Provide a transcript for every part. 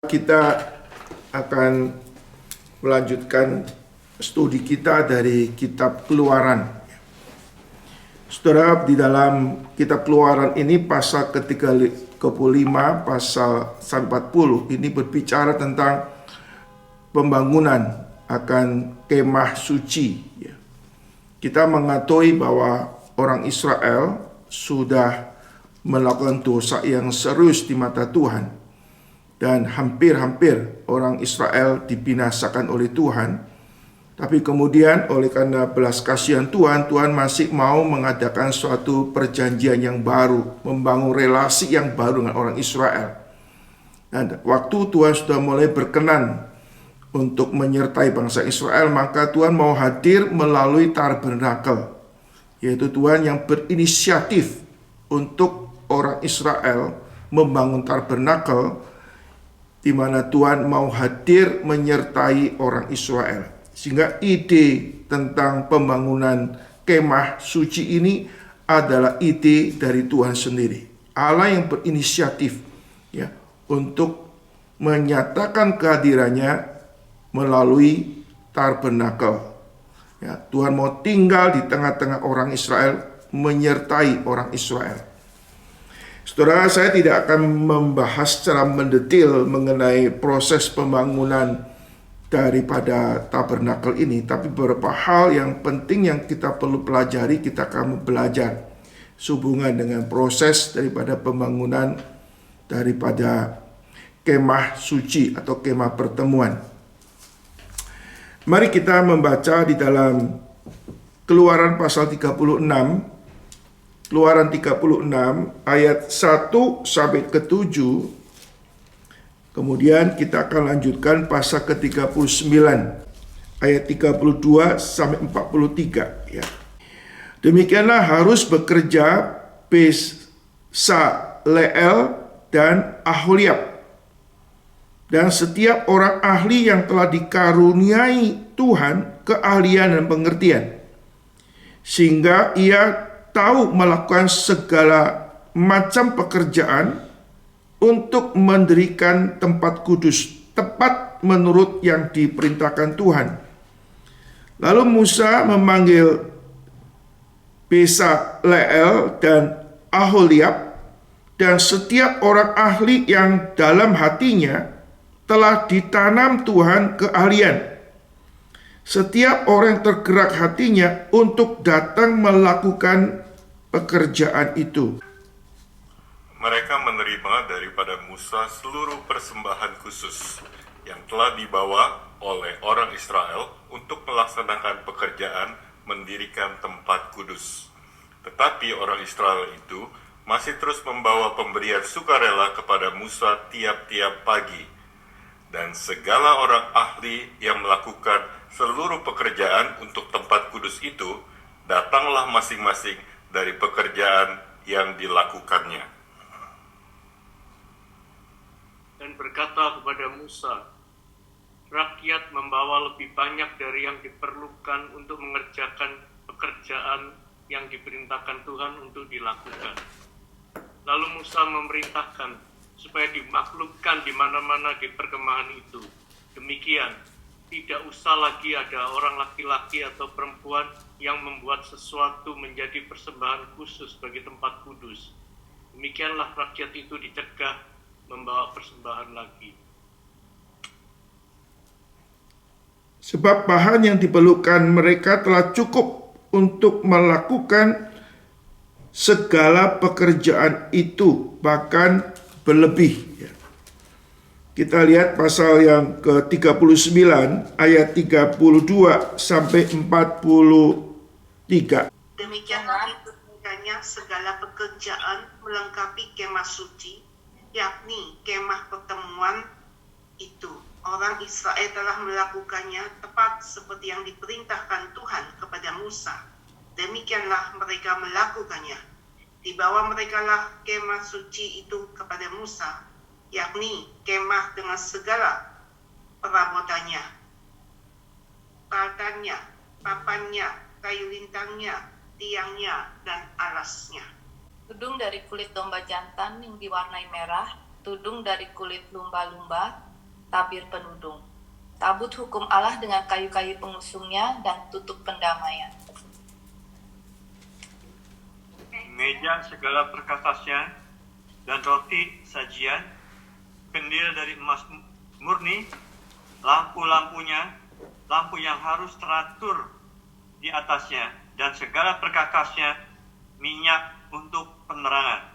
Kita akan melanjutkan studi kita dari kitab Keluaran. Saudara, di dalam kitab Keluaran ini pasal ke-35, pasal 40 ini berbicara tentang pembangunan akan kemah suci. Kita mengetahui bahwa orang Israel sudah melakukan dosa yang serius di mata Tuhan. Dan hampir-hampir orang Israel dibinasakan oleh Tuhan. Tapi kemudian oleh karena belas kasihan Tuhan, Tuhan masih mau mengadakan suatu perjanjian yang baru, membangun relasi yang baru dengan orang Israel. Dan waktu Tuhan sudah mulai berkenan untuk menyertai bangsa Israel, maka Tuhan mau hadir melalui tabernakel, yaitu Tuhan yang berinisiatif untuk orang Israel membangun tabernakel, di mana Tuhan mau hadir menyertai orang Israel. Sehingga ide tentang pembangunan kemah suci ini adalah ide dari Tuhan sendiri. Allah yang berinisiatif untuk menyatakan kehadirannya melalui tabernakel. Tuhan mau tinggal di tengah-tengah orang Israel, menyertai orang Israel. Saudara, saya tidak akan membahas secara mendetil mengenai proses pembangunan daripada tabernakel ini, tapi beberapa hal yang penting yang kita perlu pelajari, kita akan belajar sehubungan dengan proses daripada pembangunan daripada kemah suci atau kemah pertemuan. Mari kita membaca di dalam Keluaran pasal 36, Keluaran 36 ayat 1 sampai ke 7. Kemudian kita akan lanjutkan pasal ke-39 ayat 32 sampai 43 ya. Demikianlah harus bekerja Bezaleel dan Aholiab dan setiap orang ahli yang telah dikaruniai Tuhan keahlian dan pengertian, sehingga ia tahu melakukan segala macam pekerjaan untuk mendirikan tempat kudus, tepat menurut yang diperintahkan Tuhan. Lalu Musa memanggil Bezaleel dan Aholiab dan setiap orang ahli yang dalam hatinya telah ditanam Tuhan keahlian. Setiap orang tergerak hatinya untuk datang melakukan pekerjaan itu. Mereka menerima daripada Musa seluruh persembahan khusus yang telah dibawa oleh orang Israel untuk melaksanakan pekerjaan mendirikan tempat kudus. Tetapi orang Israel itu masih terus membawa pemberian sukarela kepada Musa tiap-tiap pagi. Dan segala orang ahli yang melakukan seluruh pekerjaan untuk tempat kudus itu, datanglah masing-masing dari pekerjaan yang dilakukannya. Dan berkata kepada Musa, rakyat membawa lebih banyak dari yang diperlukan untuk mengerjakan pekerjaan yang diperintahkan Tuhan untuk dilakukan. Lalu Musa memerintahkan supaya dimaklumkan di mana-mana di perkemahan itu. Demikian, tidak usah lagi ada orang laki-laki atau perempuan yang membuat sesuatu menjadi persembahan khusus bagi tempat kudus. Demikianlah rakyat itu dicegah membawa persembahan lagi. Sebab bahan yang diperlukan mereka telah cukup untuk melakukan segala pekerjaan itu, bahkan berlebih. Kita lihat pasal yang ke-39 ayat 32 sampai 43. Demikianlah ditunjukkannya segala pekerjaan melengkapi kemah suci, yakni kemah pertemuan itu. Orang Israel telah melakukannya tepat seperti yang diperintahkan Tuhan kepada Musa. Demikianlah mereka melakukannya. Dibawa merekalah kemah suci itu kepada Musa, yakni kemah dengan segala perabotannya, paltannya, papannya, kayu lintangnya, tiangnya, dan alasnya. Tudung dari kulit domba jantan yang diwarnai merah, tudung dari kulit lumba-lumba, tabir penudung, tabut hukum Allah dengan kayu-kayu pengusungnya, dan tutup pendamaian. Meja segala perkakasnya, dan roti sajian, kandil dari emas murni, lampu-lampunya, lampu yang harus teratur di atasnya, dan segala perkakasnya, minyak untuk penerangan.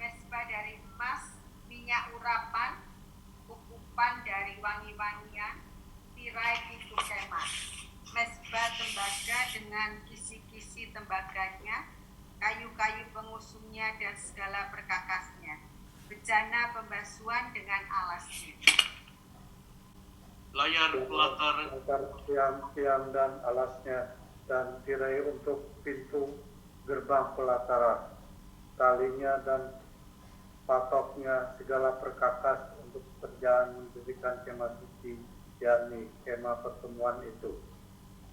Mesbah dari emas, minyak urapan, ukupan dari wangi-wangian, tirai pintu kemah, mesbah tembaga dengan kisi-kisi tembaganya, kayu-kayu pengusungnya dan segala perkakasnya, bejana pembasuhan dengan alasnya. Layar pelataran tiang dan alasnya, dan tirai untuk pintu gerbang pelataran, talinya dan patoknya, segala perkakas untuk pekerjaan mendirikan kemah suci, yakni kemah pertemuan itu,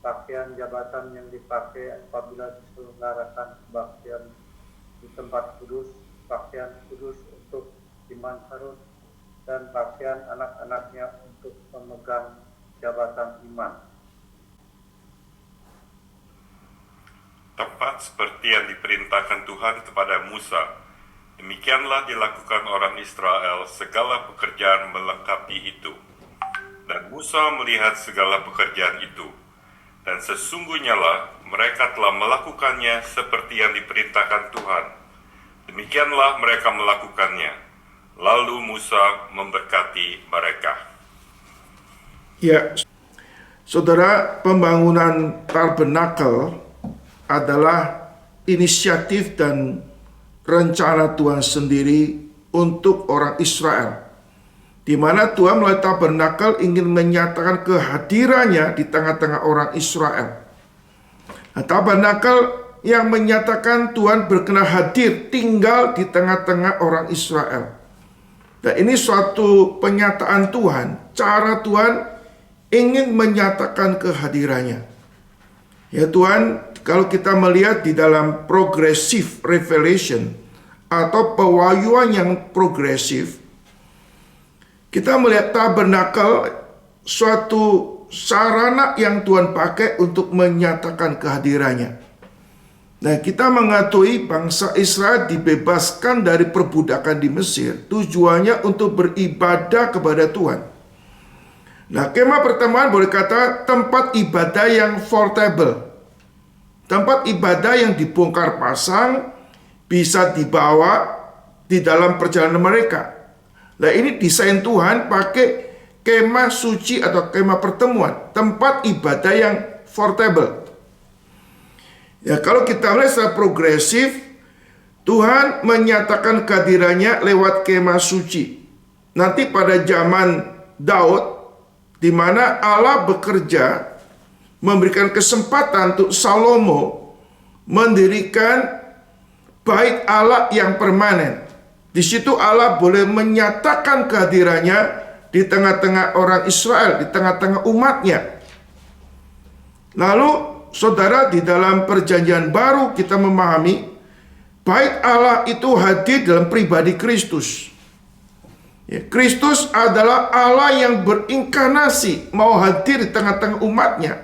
pakaian jabatan yang dipakai apabila diselenggarakan kebaktian di tempat kudus, pakaian kudus untuk iman Harun, dan pakaian anak-anaknya untuk memegang jabatan iman. Tepat seperti yang diperintahkan Tuhan kepada Musa, demikianlah dilakukan orang Israel segala pekerjaan melengkapi itu. Dan Musa melihat segala pekerjaan itu, dan sesungguhnya lah mereka telah melakukannya seperti yang diperintahkan Tuhan. Demikianlah mereka melakukannya. Lalu Musa memberkati mereka. Ya, saudara, pembangunan tabernakel adalah inisiatif dan rencana Tuhan sendiri untuk orang Israel, di mana Tuhan melalui tabernakel ingin menyatakan kehadirannya di tengah-tengah orang Israel. Nah, tabernakel yang menyatakan Tuhan berkenan hadir tinggal di tengah-tengah orang Israel. Dan ini suatu penyataan Tuhan, cara Tuhan ingin menyatakan kehadirannya. Ya Tuhan, kalau kita melihat di dalam progressive revelation atau pewahyuan yang progresif, kita melihat tabernakel suatu sarana yang Tuhan pakai untuk menyatakan kehadirannya. Nah, kita mengetahui bangsa Israel dibebaskan dari perbudakan di Mesir, tujuannya untuk beribadah kepada Tuhan. Nah, kemah pertemuan boleh kata tempat ibadah yang portable, tempat ibadah yang dibongkar pasang, bisa dibawa di dalam perjalanan mereka. Nah, ini desain Tuhan pakai kemah suci atau kemah pertemuan, tempat ibadah yang portable. Ya, kalau kita melihat secara progresif, Tuhan menyatakan kehadirannya lewat kemah suci. Nanti pada zaman Daud, di mana Allah bekerja, memberikan kesempatan untuk Salomo mendirikan bait Allah yang permanen. Di situ Allah boleh menyatakan kehadirannya di tengah-tengah orang Israel, di tengah-tengah umatnya. Lalu saudara, di dalam perjanjian baru kita memahami bait Allah itu hadir dalam pribadi Kristus. Ya, Kristus adalah Allah yang berinkarnasi, mau hadir di tengah-tengah umatnya.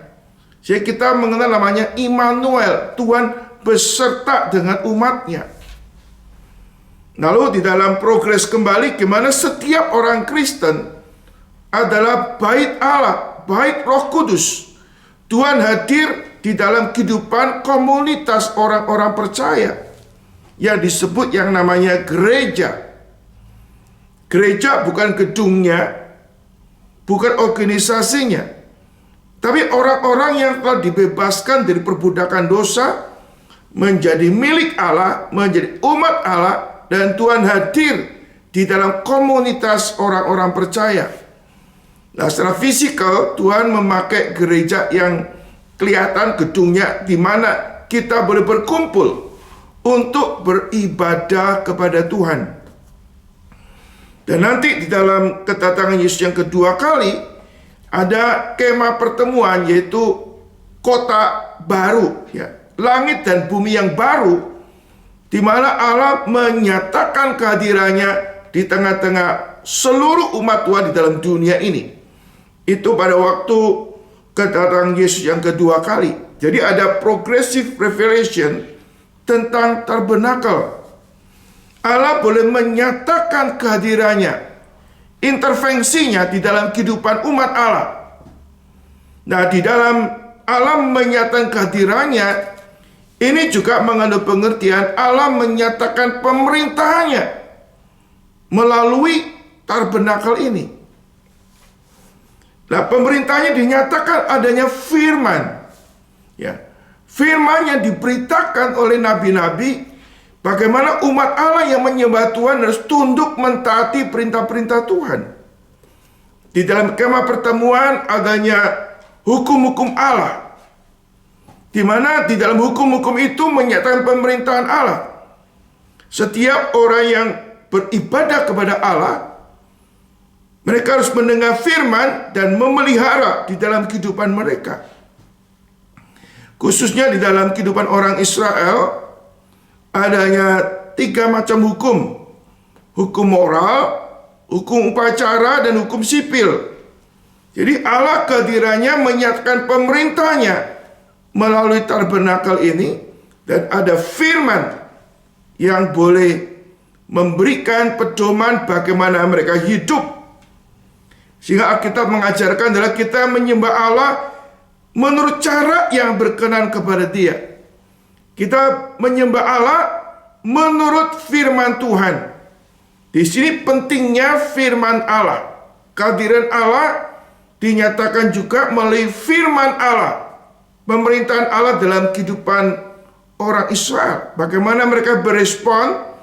Jadi kita mengenal namanya Immanuel, Tuhan beserta dengan umatnya. Lalu di dalam progres kembali, gimana setiap orang Kristen adalah bait Allah, bait Roh Kudus. Tuhan hadir di dalam kehidupan komunitas orang-orang percaya yang disebut yang namanya gereja. Gereja bukan gedungnya, bukan organisasinya, tapi orang-orang yang telah dibebaskan dari perbudakan dosa, menjadi milik Allah, menjadi umat Allah, dan Tuhan hadir di dalam komunitas orang-orang percaya. Nah, secara fisikal Tuhan memakai gereja yang kelihatan gedungnya, di mana kita boleh berkumpul untuk beribadah kepada Tuhan. Dan nanti di dalam kedatangan Yesus yang kedua kali, ada kemah pertemuan, yaitu kota baru, ya, langit dan bumi yang baru, di mana Allah menyatakan kehadirannya di tengah-tengah seluruh umat Tuhan di dalam dunia ini. Itu pada waktu kedatangan Yesus yang kedua kali. Jadi ada progressive revelation tentang tabernakel. Allah boleh menyatakan kehadirannya, intervensinya di dalam kehidupan umat Allah. Nah, di dalam Allah menyatakan kehadirannya, ini juga mengandung pengertian Allah menyatakan pemerintahannya melalui tabernakel ini. Nah, pemerintahnya dinyatakan adanya firman. Ya, firman yang diberitakan oleh nabi-nabi bagaimana umat Allah yang menyembah Tuhan harus tunduk mentaati perintah-perintah Tuhan. Di dalam kemah pertemuan adanya hukum-hukum Allah, di mana di dalam hukum-hukum itu menyatakan pemerintahan Allah. Setiap orang yang beribadah kepada Allah, mereka harus mendengar firman dan memelihara di dalam kehidupan mereka. Khususnya di dalam kehidupan orang Israel, adanya 3 macam hukum. Hukum moral, hukum upacara, dan hukum sipil. Jadi Allah kehadirannya menyatakan pemerintahnya melalui tabernakel ini, dan ada firman yang boleh memberikan pedoman bagaimana mereka hidup. Sehingga Alkitab mengajarkan adalah kita menyembah Allah menurut cara yang berkenan kepada Dia. Kita menyembah Allah menurut firman Tuhan. Di sini pentingnya firman Allah. Kehadiran Allah dinyatakan juga melalui firman Allah. Pemerintahan Allah dalam kehidupan orang Israel. Bagaimana mereka berespon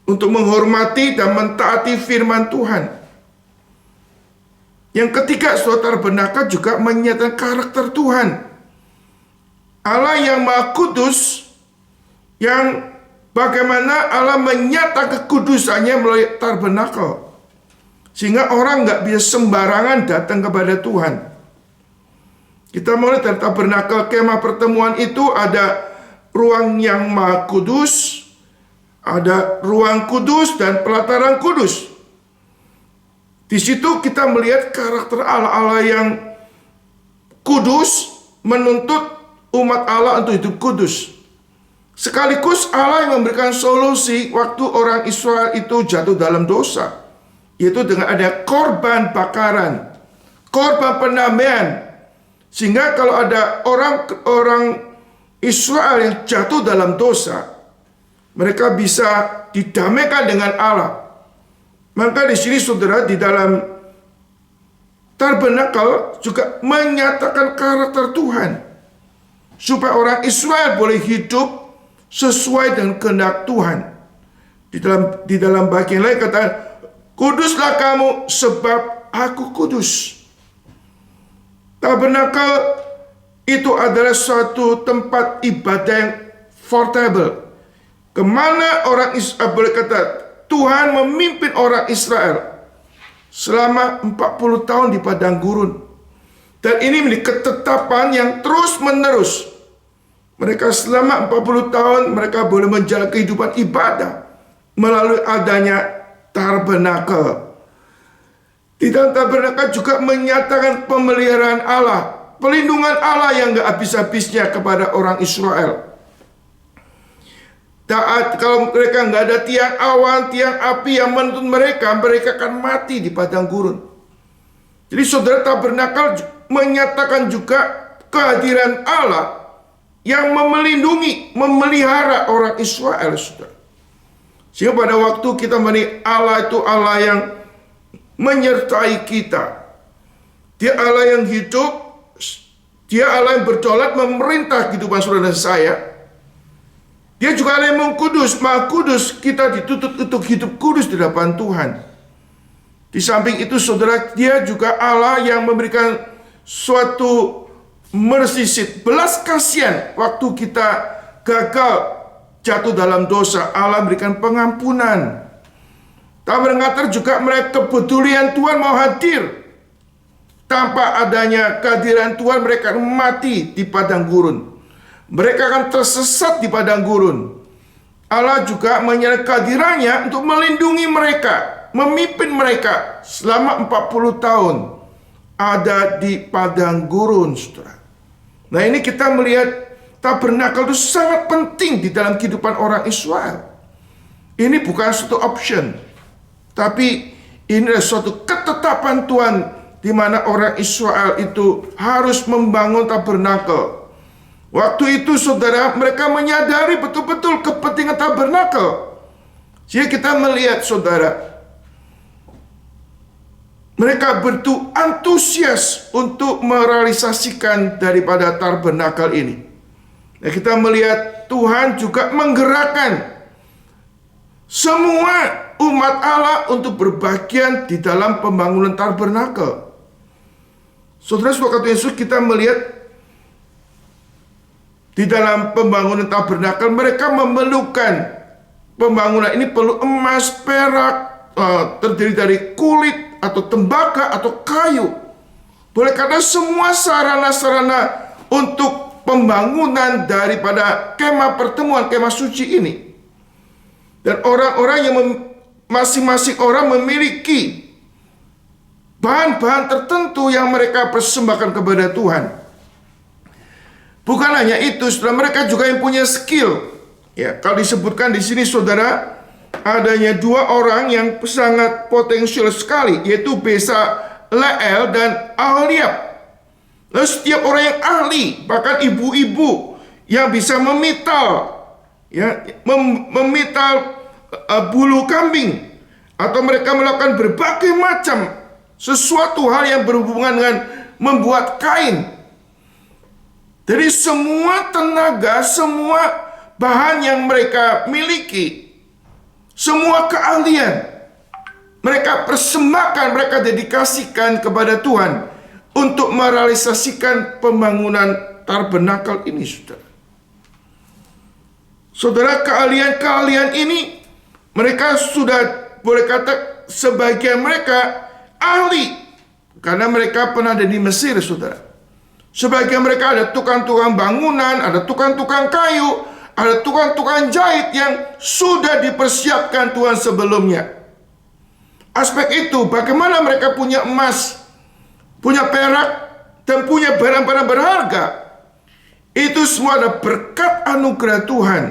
untuk menghormati dan mentaati firman Tuhan. Yang ketiga, suatu tabernakel juga menyatakan karakter Tuhan. Allah yang Maha Kudus, yang bagaimana Allah menyatakan kekudusannya melalui tabernakel. Sehingga orang nggak bisa sembarangan datang kepada Tuhan. Kita mulai dari tabernakel kemah pertemuan itu ada ruang yang Maha Kudus, ada ruang kudus dan pelataran kudus. Di situ kita melihat karakter Allah yang kudus menuntut umat Allah untuk hidup kudus. Sekaligus Allah yang memberikan solusi waktu orang Israel itu jatuh dalam dosa, yaitu dengan ada korban bakaran, korban penambahan. Sehingga kalau ada orang Israel yang jatuh dalam dosa, mereka bisa didamaikan dengan Allah. Maka di sini saudara, di dalam tabernakel juga menyatakan karakter Tuhan, supaya orang Israel boleh hidup sesuai dengan kehendak Tuhan. Di dalam bagian lain kata, kuduslah kamu sebab aku kudus. Tabernakel itu adalah suatu tempat ibadah yang portable, kemana orang Israel boleh kata, Tuhan memimpin orang Israel selama 40 tahun di padang gurun. Dan ini menjadi ketetapan yang terus menerus. Mereka selama 40 tahun mereka boleh menjalani kehidupan ibadah melalui adanya tabernakel. Di dalam tabernakel juga menyatakan pemeliharaan Allah, pelindungan Allah yang gak habis-habisnya kepada orang Israel. Kalau mereka nggak ada tiang awan, tiang api yang menuntun mereka, mereka akan mati di padang gurun. Jadi saudara, tabernakel menyatakan juga kehadiran Allah yang melindungi, memelihara orang Israel, saudara. Sehingga pada waktu kita melihat Allah itu Allah yang menyertai kita. Dia Allah yang hidup, Dia Allah yang berdaulat memerintah kehidupan saudara dan saya. Dia juga Allah yang mengkudus, Maha Kudus. Kita dituntut untuk hidup kudus di hadapan Tuhan. Di samping itu saudara, Dia juga Allah yang memberikan suatu mercy seat, belas kasihan waktu kita gagal jatuh dalam dosa. Allah berikan pengampunan. Tabernakel juga mereka kepedulian Tuhan mau hadir. Tanpa adanya kehadiran Tuhan, mereka mati di padang gurun. Mereka akan tersesat di padang gurun. Allah juga menyerahkan kehadirannya untuk melindungi mereka memimpin mereka selama 40 tahun ada di padang gurun, saudara. Nah, ini kita melihat tabernakel itu sangat penting di dalam kehidupan orang Israel. Ini bukan suatu option, tapi ini adalah suatu ketetapan Tuhan di mana orang Israel itu harus membangun tabernakel. Waktu itu, saudara, mereka menyadari betul-betul kepentingan tabernakel. Jadi kita melihat, saudara, mereka begitu antusias untuk merealisasikan daripada tabernakel ini. Nah, kita melihat Tuhan juga menggerakkan semua umat Allah untuk berbagian di dalam pembangunan tabernakel. Saudara-saudara Yesus, kita melihat di dalam pembangunan tabernakel mereka memerlukan pembangunan ini perlu emas, perak, terdiri dari kulit atau tembaga atau kayu. Boleh karena semua sarana-sarana untuk pembangunan daripada kemah pertemuan, kemah suci ini. Dan orang-orang yang masing-masing orang memiliki bahan-bahan tertentu yang mereka persembahkan kepada Tuhan. Bukan hanya itu, saudara, mereka juga yang punya skill. Ya, kalau disebutkan di sini, saudara, adanya dua orang yang sangat potensial sekali, yaitu Bezaleel dan Aholiab. Lalu setiap orang yang ahli, bahkan ibu-ibu yang bisa memital, ya, memital bulu kambing, atau mereka melakukan berbagai macam sesuatu hal yang berhubungan dengan membuat kain. Jadi semua tenaga, semua bahan yang mereka miliki, semua keahlian mereka persembahkan, mereka dedikasikan kepada Tuhan untuk merealisasikan pembangunan tabernakel ini, saudara. Saudara, keahlian-keahlian ini mereka sudah, boleh kata sebagian mereka ahli karena mereka pernah ada di Mesir, saudara. Sebagian mereka ada tukang-tukang bangunan, ada tukang-tukang kayu, ada tukang-tukang jahit yang sudah dipersiapkan Tuhan sebelumnya. Aspek itu, bagaimana mereka punya emas, punya perak, dan punya barang-barang berharga, itu semua ada berkat anugerah Tuhan.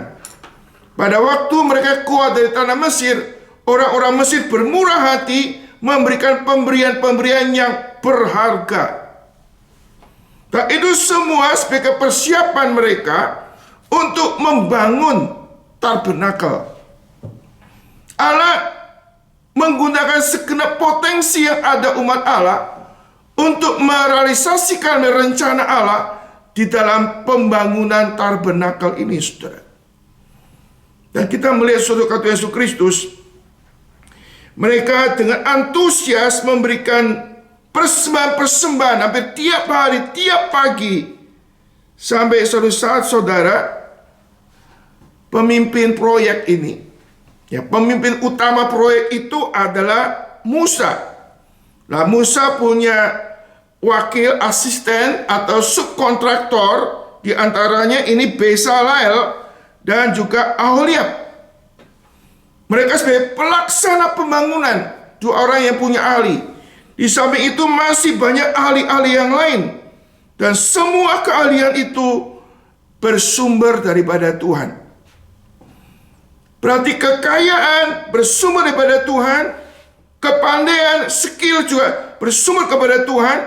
Pada waktu mereka keluar dari tanah Mesir, orang-orang Mesir bermurah hati memberikan pemberian-pemberian yang berharga. Dan itu semua sebagai persiapan mereka untuk membangun tabernakel. Allah menggunakan segenap potensi yang ada umat Allah untuk merealisasikan rencana Allah di dalam pembangunan tabernakel ini, saudara. Dan kita melihat saudara kata Yesus Kristus, mereka dengan antusias memberikan persembahan-persembahan hampir tiap hari, tiap pagi, sampai suatu saat, saudara, pemimpin proyek ini, ya, pemimpin utama proyek itu adalah Musa. Nah, Musa punya wakil asisten atau subkontraktor, di antaranya ini Bezaleel dan juga Aholiab. Mereka sebagai pelaksana pembangunan, dua orang yang punya ahli. Di samping itu masih banyak ahli-ahli yang lain. Dan semua keahlian itu bersumber daripada Tuhan. Berarti kekayaan bersumber daripada Tuhan, kepandaian, skill juga bersumber kepada Tuhan,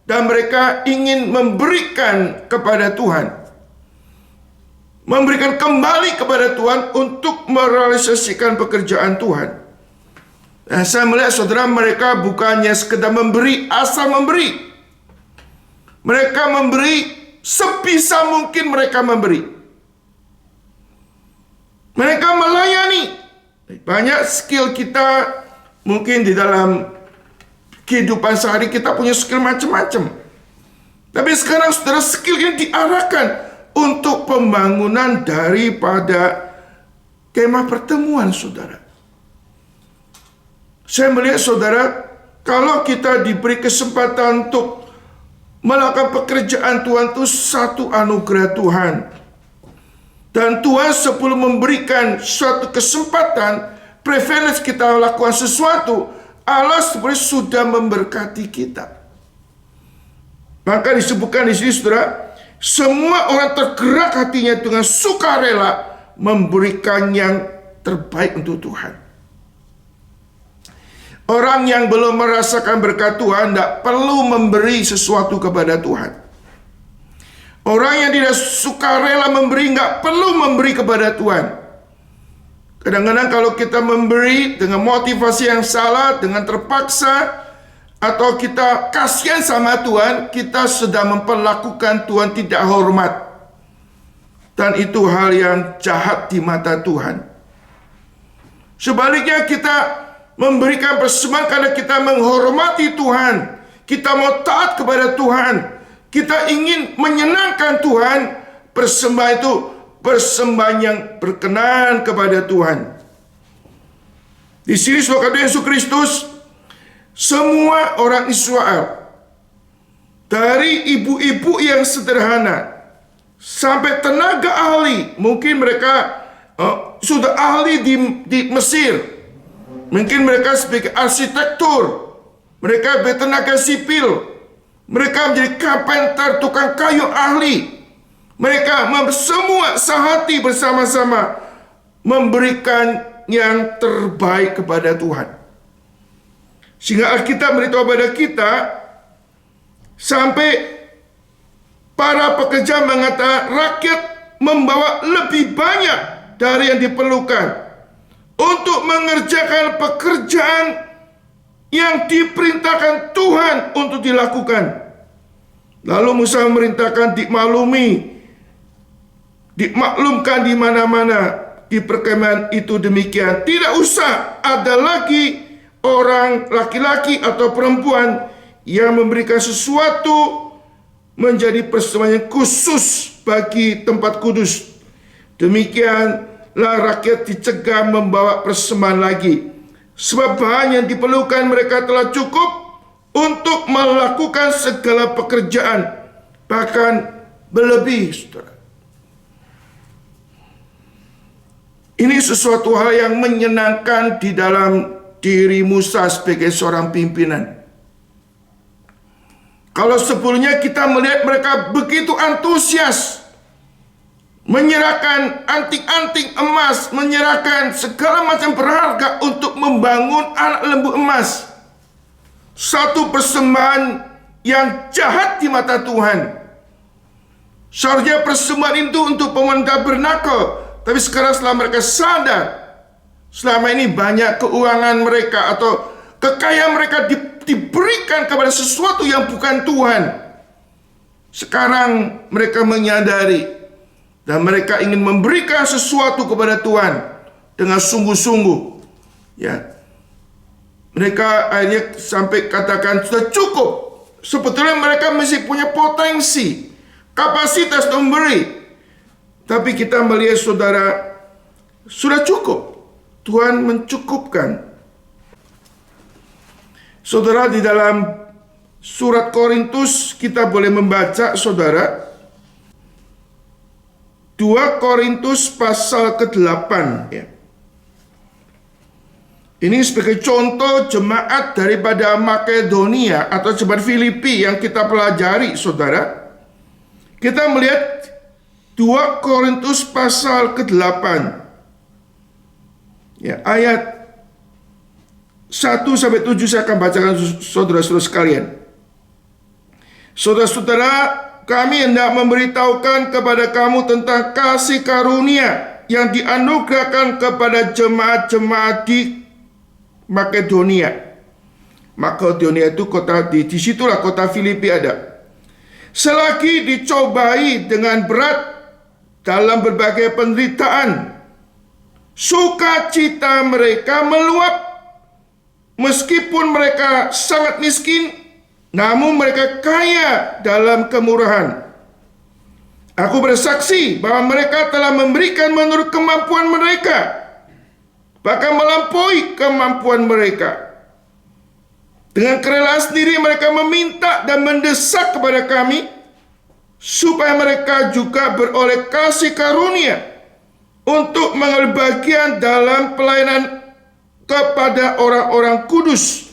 dan mereka ingin memberikan kepada Tuhan. Memberikan kembali kepada Tuhan untuk merealisasikan pekerjaan Tuhan. Nah, saya melihat, saudara, mereka bukannya sekedar memberi, asal memberi. Mereka memberi sebisa mungkin mereka memberi. Mereka melayani. Banyak skill kita, mungkin di dalam kehidupan sehari kita punya skill macam-macam. Tapi sekarang, saudara, skill ini diarahkan untuk pembangunan daripada kemah pertemuan, saudara. Saya melihat, saudara, kalau kita diberi kesempatan untuk melakukan pekerjaan Tuhan, itu satu anugerah Tuhan. Dan Tuhan sebelum memberikan suatu kesempatan privilege kita lakukan sesuatu, Allah sebenarnya sudah memberkati kita. Maka disebutkan di sini, saudara, semua orang tergerak hatinya dengan sukarela memberikan yang terbaik untuk Tuhan. Orang yang belum merasakan berkat Tuhan tidak perlu memberi sesuatu kepada Tuhan. Orang yang tidak sukarela memberi nggak perlu memberi kepada Tuhan. Kadang-kadang kalau kita memberi dengan motivasi yang salah, dengan terpaksa, atau kita kasihan sama Tuhan, kita sedang memperlakukan Tuhan tidak hormat. Dan itu hal yang jahat di mata Tuhan. Sebaliknya kita memberikan persembahan karena kita menghormati Tuhan. Kita mau taat kepada Tuhan. Kita ingin menyenangkan Tuhan. Persembahan itu persembahan yang berkenan kepada Tuhan. Di sini saudara Yesus Kristus, semua orang Israel, dari ibu-ibu yang sederhana sampai tenaga ahli, mungkin mereka sudah ahli di Mesir, mungkin mereka sebagai arsitektur, mereka bertenaga sipil, mereka menjadi carpenter, tukang kayu ahli. Mereka semua sehati bersama-sama memberikan yang terbaik kepada Tuhan. Sehingga Alkitab beritahu kepada kita, sampai para pekerja mengatakan rakyat membawa lebih banyak dari yang diperlukan untuk mengerjakan pekerjaan yang diperintahkan Tuhan untuk dilakukan. Lalu Musa memerintahkan dimaklumkan di mana-mana di perkemahan itu demikian. Tidak usah ada lagi orang laki-laki atau perempuan yang memberikan sesuatu menjadi persembahan khusus bagi tempat kudus. Demikianlah rakyat dicegah membawa persembahan lagi, sebab bahan yang diperlukan mereka telah cukup untuk melakukan segala pekerjaan, bahkan berlebih, saudara. Ini sesuatu hal yang menyenangkan di dalam diri Musa sebagai seorang pimpinan. Kalau sebelumnya kita melihat mereka begitu antusias, menyerahkan anting-anting emas, menyerahkan segala macam berharga untuk membangun anak lembu emas. Satu persembahan yang jahat di mata Tuhan. Seharusnya persembahan itu untuk pemandu tabernakel. Tapi sekarang setelah mereka sadar, selama ini banyak keuangan mereka atau kekayaan mereka diberikan kepada sesuatu yang bukan Tuhan. Sekarang mereka menyadari dan mereka ingin memberikan sesuatu kepada Tuhan dengan sungguh-sungguh. Ya, mereka akhirnya sampai katakan sudah cukup. Sebetulnya mereka masih punya potensi, kapasitas untuk memberi. Tapi kita melihat, saudara, sudah cukup. Tuhan mencukupkan. Saudara, di dalam surat Korintus kita boleh membaca, saudara, 2 Korintus pasal ke-8 ya. Ini sebagai contoh jemaat daripada Makedonia atau jemaat Filipi yang kita pelajari, saudara. Kita melihat 2 Korintus pasal ke-8 ya, ayat 1-7 saya akan bacakan saudara-saudara sekalian. Saudara-saudara, kami hendak memberitahukan kepada kamu tentang kasih karunia yang dianugerahkan kepada jemaat-jemaat di Makedonia. Makedonia itu kota, disitulah kota Filipi ada. Selagi dicobai dengan berat dalam berbagai penderitaan, sukacita mereka meluap. Meskipun mereka sangat miskin, namun mereka kaya dalam kemurahan. Aku bersaksi bahwa mereka telah memberikan menurut kemampuan mereka, bahkan melampaui kemampuan mereka. Dengan kerelaan sendiri mereka meminta dan mendesak kepada kami, supaya mereka juga beroleh kasih karunia untuk mengambil bagian dalam pelayanan kepada orang-orang kudus.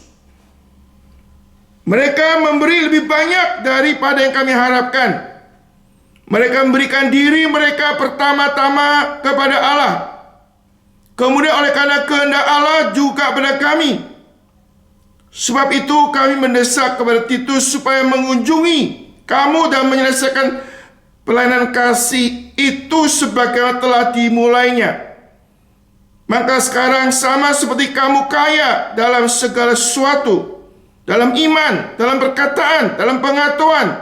Mereka memberi lebih banyak daripada yang kami harapkan. Mereka memberikan diri mereka pertama-tama kepada Allah. Kemudian oleh karena kehendak Allah juga kepada kami. Sebab itu kami mendesak kepada Titus supaya mengunjungi kamu dan menyelesaikan pelayanan kasih itu sebagaimana telah dimulainya. Maka sekarang sama seperti kamu kaya dalam segala sesuatu, dalam iman, dalam perkataan, dalam pengetahuan,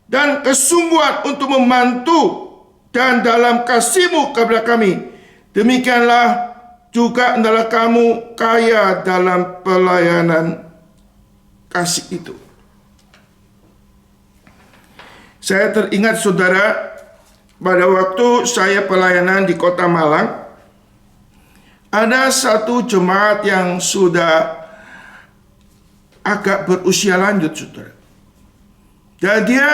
dan kesungguhan untuk membantu, dan dalam kasihmu kepada kami, demikianlah juga hendaklah kamu kaya dalam pelayanan kasih itu. Saya teringat saudara, pada waktu saya pelayanan di Kota Malang, ada satu jemaat yang sudah agak berusia lanjut, saudara. Dan dia,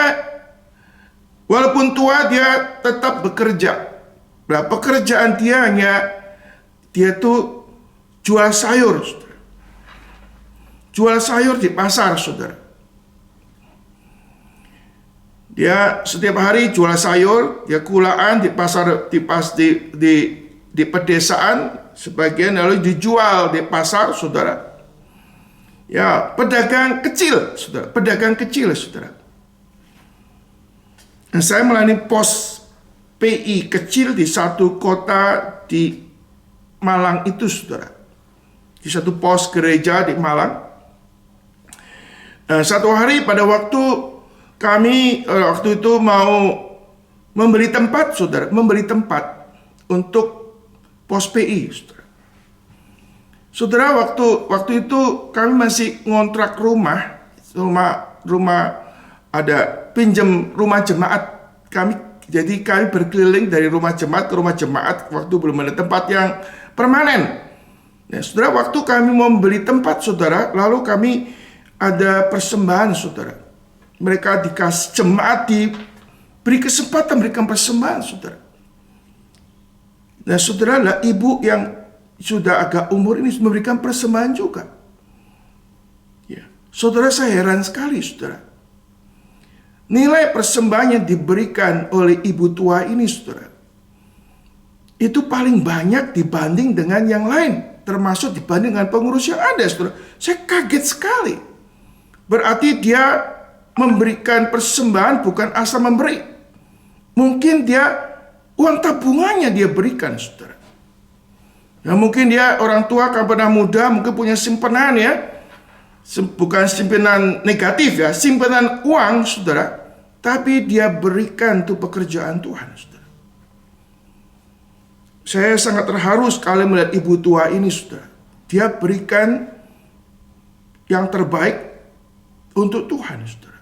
walaupun tua, dia tetap bekerja. Nah, pekerjaan dia tuh jual sayur, saudara. Jual sayur di pasar, saudara. Dia setiap hari jual sayur, dia kulaan di pasar, di pedesaan, sebagian lalu dijual di pasar, saudara. Ya, pedagang kecil, saudara. Pedagang kecil, saudara. Dan saya melayani pos PI kecil di satu kota di Malang itu, saudara. Di satu pos gereja di Malang. Satu hari pada waktu kami waktu itu mau membeli tempat, saudara, membeli tempat untuk pos PI, saudara. Saudara, waktu itu kami masih ngontrak rumah ada pinjam rumah jemaat kami. Jadi kami berkeliling dari rumah jemaat ke rumah jemaat waktu belum ada tempat yang permanen. Nah, saudara, waktu kami mau membeli tempat, saudara, lalu kami ada persembahan, saudara. Mereka dikasih, jemaat diberi kesempatan memberikan persembahan, saudara. Nah, saudara, lah ibu yang sudah agak umur ini memberikan persembahan juga. Ya, saudara, saya heran sekali, saudara. Nilai persembahan yang diberikan oleh ibu tua ini, saudara, itu paling banyak dibanding dengan yang lain, termasuk dibanding dengan pengurus yang ada, saudara. Saya kaget sekali. Berarti dia memberikan persembahan bukan asal memberi. Mungkin dia uang tabungannya dia berikan, saudara. Ya, mungkin dia orang tua kan pernah muda, mungkin punya simpanan, ya. Bukan simpanan negatif, ya, simpanan uang, saudara. Tapi dia berikan untuk pekerjaan Tuhan, saudara. Saya sangat terharu sekali melihat ibu tua ini, saudara. Dia berikan yang terbaik untuk Tuhan, saudara.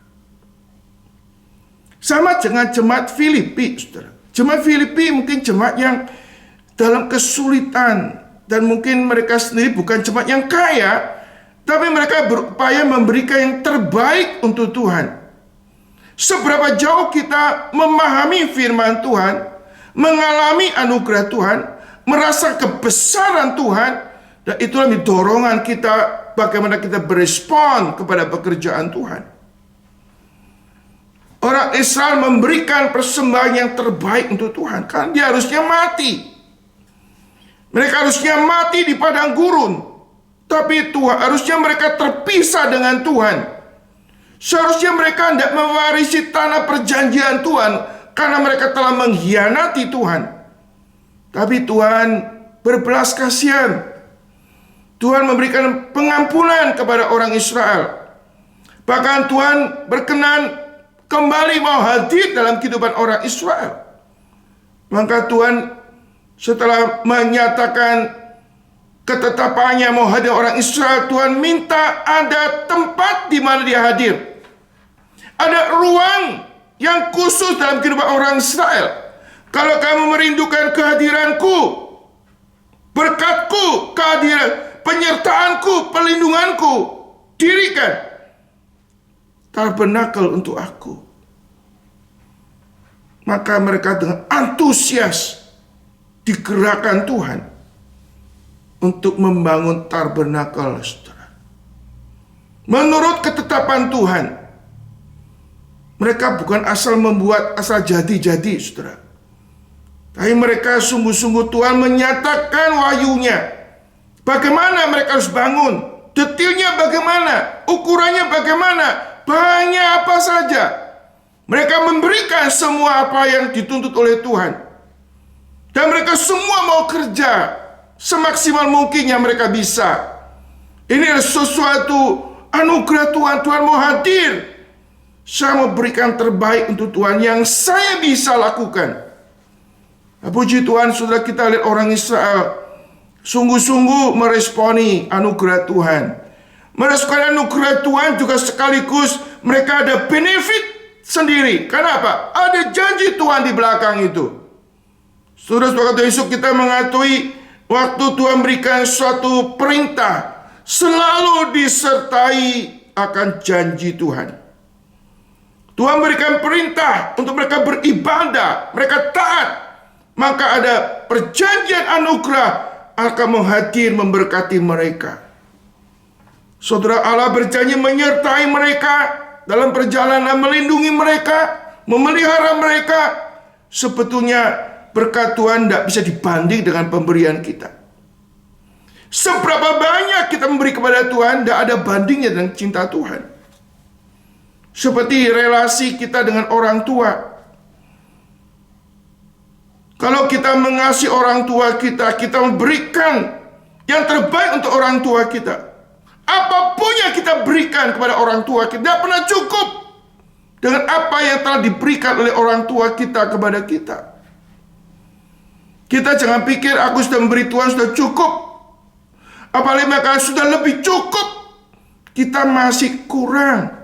Sama dengan jemaat Filipi, saudara. Jemaat Filipi mungkin jemaat yang dalam kesulitan, dan mungkin mereka sendiri bukan jemaat yang kaya, tapi mereka berupaya memberikan yang terbaik untuk Tuhan. Seberapa jauh kita memahami firman Tuhan, mengalami anugerah Tuhan, merasa kebesaran Tuhan, dan itulah dorongan kita bagaimana kita berespon kepada pekerjaan Tuhan. Orang Israel memberikan persembahan yang terbaik untuk Tuhan, karena dia harusnya mati. Mereka harusnya mati di padang gurun, tapi Tuhan harusnya mereka terpisah dengan Tuhan. Seharusnya mereka tidak mewarisi tanah perjanjian Tuhan karena mereka telah mengkhianati Tuhan. Tapi Tuhan berbelas kasihan. Tuhan memberikan pengampunan kepada orang Israel. Bahkan Tuhan berkenan kembali mau hadir dalam kehidupan orang Israel. Maka Tuhan setelah menyatakan ketetapannya mau hadir orang Israel, Tuhan minta ada tempat di mana dia hadir. Ada ruang yang khusus dalam kehidupan orang Israel. Kalau kamu merindukan kehadiranku, berkatku, kehadiran, penyertaanku, perlindunganku, dirikan tabernakel untuk aku. Maka mereka dengan antusias digerakkan Tuhan. untuk membangun tabernakel, saudara. Menurut ketetapan Tuhan, mereka bukan asal membuat, asal jadi-jadi, saudara. Tapi mereka sungguh-sungguh Tuhan menyatakan wahyunya. Bagaimana mereka harus bangun, detailnya bagaimana, ukurannya bagaimana, bahannya apa saja. Mereka memberikan semua apa yang dituntut oleh Tuhan. Dan mereka semua mau kerja semaksimal mungkin yang mereka bisa. Ini adalah sesuatu anugerah Tuhan. Tuhan mau hadir. Saya mau berikan terbaik untuk Tuhan yang saya bisa lakukan. Puji Tuhan, saudara, kita lihat orang Israel sungguh-sungguh meresponi anugerah Tuhan. Meresponi anugerah Tuhan juga sekaligus mereka ada benefit sendiri. Kenapa? Ada janji Tuhan di belakang itu. Saudara-saudara Yesus, kita mengakui waktu Tuhan berikan suatu perintah selalu disertai akan janji Tuhan. Tuhan berikan perintah untuk mereka beribadah, mereka taat, maka ada perjanjian anugerah akan menghadir memberkati mereka. Saudara, Allah berjanji menyertai mereka dalam perjalanan, melindungi mereka, memelihara mereka. Sebetulnya berkat Tuhan tidak bisa dibanding dengan pemberian kita. Seberapa banyak kita memberi kepada Tuhan, tidak ada bandingnya dengan cinta Tuhan. Seperti relasi kita dengan orang tua. Kalau kita mengasihi orang tua kita, kita memberikan yang terbaik untuk orang tua kita. Apapun yang kita berikan kepada orang tua kita, tidak pernah cukup dengan apa yang telah diberikan oleh orang tua kita kepada kita. Kita jangan pikir aku sudah memberi Tuhan sudah cukup. Apalagi maka sudah lebih cukup. Kita masih kurang.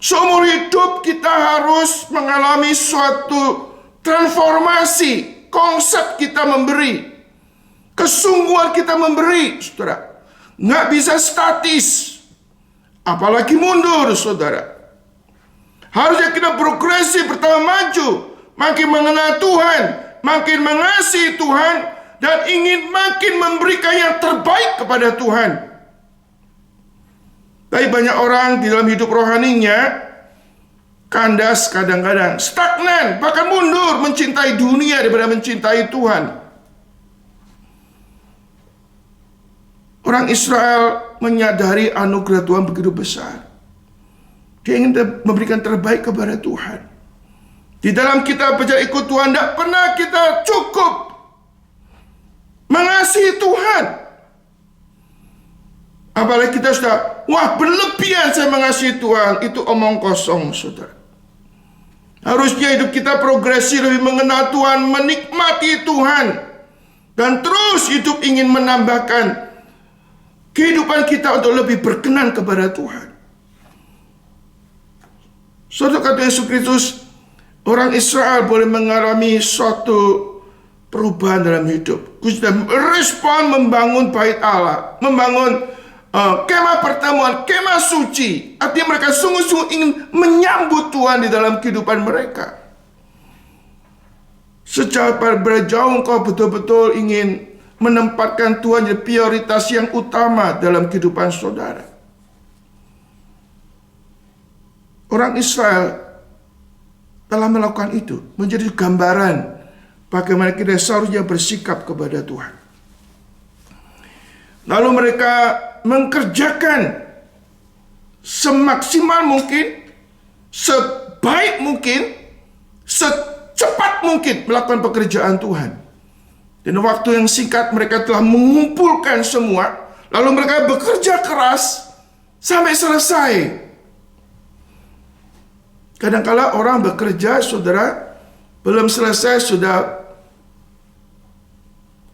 Seumur hidup kita harus mengalami suatu transformasi. Konsep kita memberi. Kesungguhan kita memberi, saudara. Nggak bisa statis. Apalagi mundur, saudara. Harusnya kita progresif, pertama maju. Makin mengenal Tuhan. Makin mengasihi Tuhan. Dan ingin makin memberikan yang terbaik kepada Tuhan. Tapi banyak orang di dalam hidup rohaninya kandas kadang-kadang, stagnan, bahkan mundur, mencintai dunia daripada mencintai Tuhan. Orang Israel menyadari anugerah Tuhan begitu besar. Dia ingin memberikan terbaik kepada Tuhan. Di dalam kita berjalan ikut Tuhan, tidak pernah kita cukup mengasihi Tuhan. Apalagi kita sudah, wah berlebihan saya mengasihi Tuhan. Itu omong kosong, saudara. Harusnya hidup kita progresif, lebih mengenal Tuhan, menikmati Tuhan. Dan terus hidup ingin menambahkan kehidupan kita untuk lebih berkenan kepada Tuhan. Saudara, kata Yesus Kristus, orang Israel boleh mengalami suatu perubahan dalam hidup. Sudah merespon membangun bait Allah, membangun kemah pertemuan, kemah suci. Artinya mereka sungguh-sungguh ingin menyambut Tuhan di dalam kehidupan mereka. Sejak berjauh engkau betul-betul ingin menempatkan Tuhan jadi prioritas yang utama dalam kehidupan saudara. Orang Israel telah melakukan itu, menjadi gambaran bagaimana kita seharusnya bersikap kepada Tuhan. Lalu mereka mengerjakan semaksimal mungkin, sebaik mungkin, secepat mungkin melakukan pekerjaan Tuhan. Dan waktu yang singkat mereka telah mengumpulkan semua, lalu mereka bekerja keras sampai selesai. Kadang-kala orang bekerja, saudara, belum selesai sudah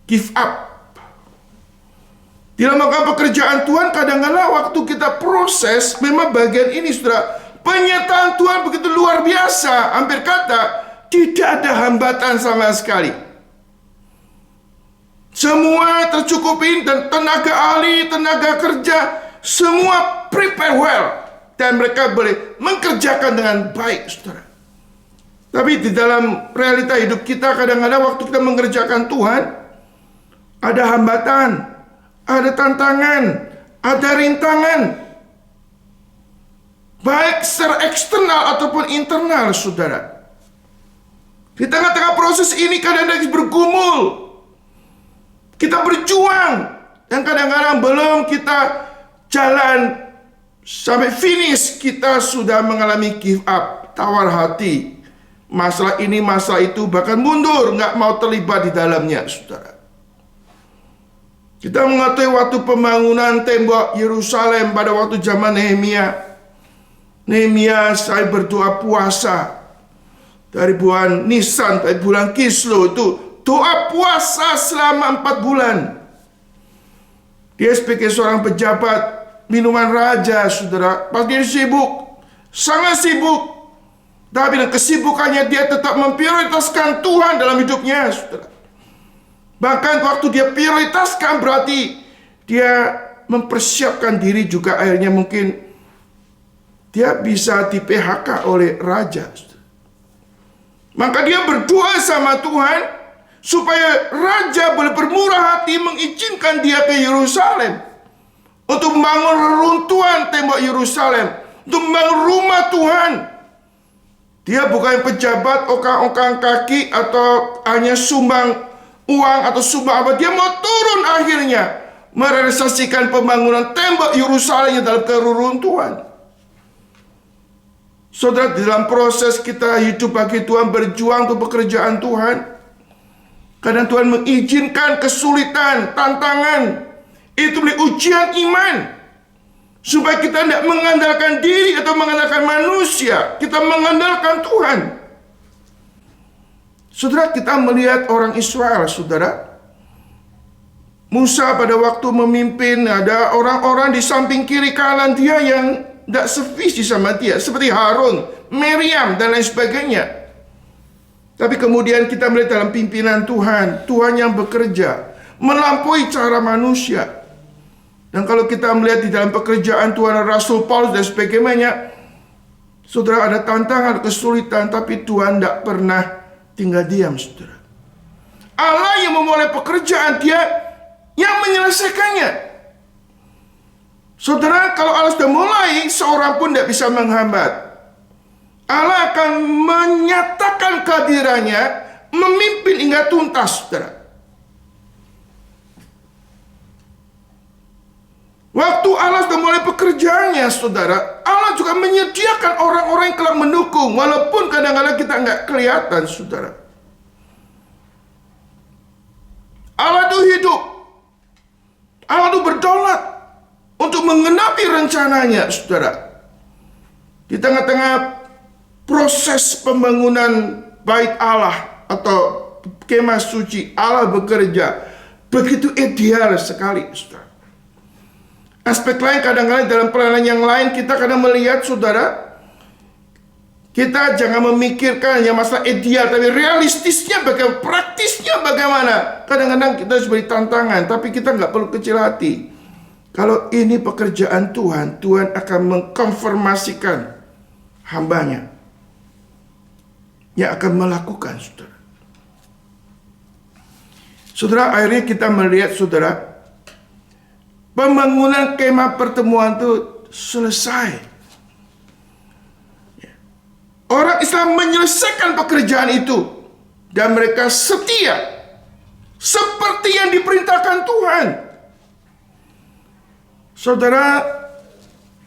give up. Dalam melakukan pekerjaan Tuhan, kadang-kadang waktu kita proses, memang bagian ini, saudara, penyertaan Tuhan begitu luar biasa. Hampir kata, tidak ada hambatan sama sekali. Semua tercukupin, dan tenaga ahli, tenaga kerja, semua prepare well. Dan mereka boleh mengerjakan dengan baik, saudara. Tapi di dalam realita hidup kita, kadang-kadang waktu kita mengerjakan Tuhan, ada hambatan, ada tantangan, ada rintangan. Baik secara eksternal ataupun internal, saudara. Di tengah-tengah proses ini kadang-kadang bergumul. Kita berjuang. Dan kadang-kadang belum kita jalan sampai finish, kita sudah mengalami give up, tawar hati. Masalah ini, masalah itu, bahkan mundur, nggak mau terlibat di dalamnya, saudara. Kita mengetahui waktu pembangunan tembok Yerusalem pada waktu zaman Nehemia. Nehemia saya berdoa puasa dari bulan Nisan sampai bulan Kislev, itu doa puasa selama 4 bulan. Dia sebagai seorang pejabat minuman raja, saudara, pasti dia sibuk, sangat sibuk. Tapi dengan kesibukannya dia tetap memprioritaskan Tuhan dalam hidupnya, saudara. Bahkan waktu dia prioritaskan berarti dia mempersiapkan diri juga, akhirnya mungkin dia bisa di PHK oleh raja. Maka dia berdoa sama Tuhan supaya raja boleh bermurah hati mengizinkan dia ke Yerusalem untuk membangun reruntuhan tembok Yerusalem, untuk membangun rumah Tuhan. Dia bukan pejabat ongkang-ongkang kaki atau hanya sumbang uang atau sumbang apa. Dia mau turun akhirnya merealisasikan pembangunan tembok Yerusalem dalam keruntuhan. Saudara, di dalam proses kita hidup bagi Tuhan, berjuang untuk pekerjaan Tuhan, kadang Tuhan mengizinkan kesulitan, tantangan. Itu beli ujian iman, supaya kita tidak mengandalkan diri atau mengandalkan manusia. Kita mengandalkan Tuhan. Saudara, kita melihat orang Israel, saudara. Musa pada waktu memimpin, ada orang-orang di samping kiri kanan dia yang tidak sevisi sama dia, seperti Harun, Miriam, dan lain sebagainya. Tapi kemudian kita melihat dalam pimpinan Tuhan, Tuhan yang bekerja melampaui cara manusia. Dan kalau kita melihat di dalam pekerjaan Tuhan, Rasul Paulus dan sebagainya, saudara, ada tantangan, kesulitan, tapi Tuhan tidak pernah tinggal diam, saudara. Allah yang memulai pekerjaan, Dia yang menyelesaikannya. Saudara, kalau Allah sudah mulai, seorang pun tidak bisa menghambat. Allah akan menyatakan kehadirannya, memimpin hingga tuntas, saudara. Waktu Allah sudah mulai pekerjaannya, saudara, Allah juga menyediakan orang-orang yang kelak mendukung, walaupun kadang-kadang kita nggak kelihatan, saudara. Allah itu hidup. Allah itu berdaulat untuk menggenapi rencananya, saudara. Di tengah-tengah proses pembangunan bait Allah atau kemah suci, Allah bekerja begitu ideal sekali, saudara. Aspek lain kadang-kadang dalam pelayanan yang lain kita kadang melihat, saudara, kita jangan memikirkan yang masalah ideal, tapi realistisnya bagaimana, praktisnya bagaimana. Kadang-kadang kita harus beri tantangan, tapi kita nggak perlu kecil hati. Kalau ini pekerjaan Tuhan, Tuhan akan mengkonfirmasikan hambanya yang akan melakukan, saudara. Saudara, akhirnya kita melihat, saudara, pembangunan kemah pertemuan itu selesai. Orang Islam menyelesaikan pekerjaan itu dan mereka setia seperti yang diperintahkan Tuhan. Saudara,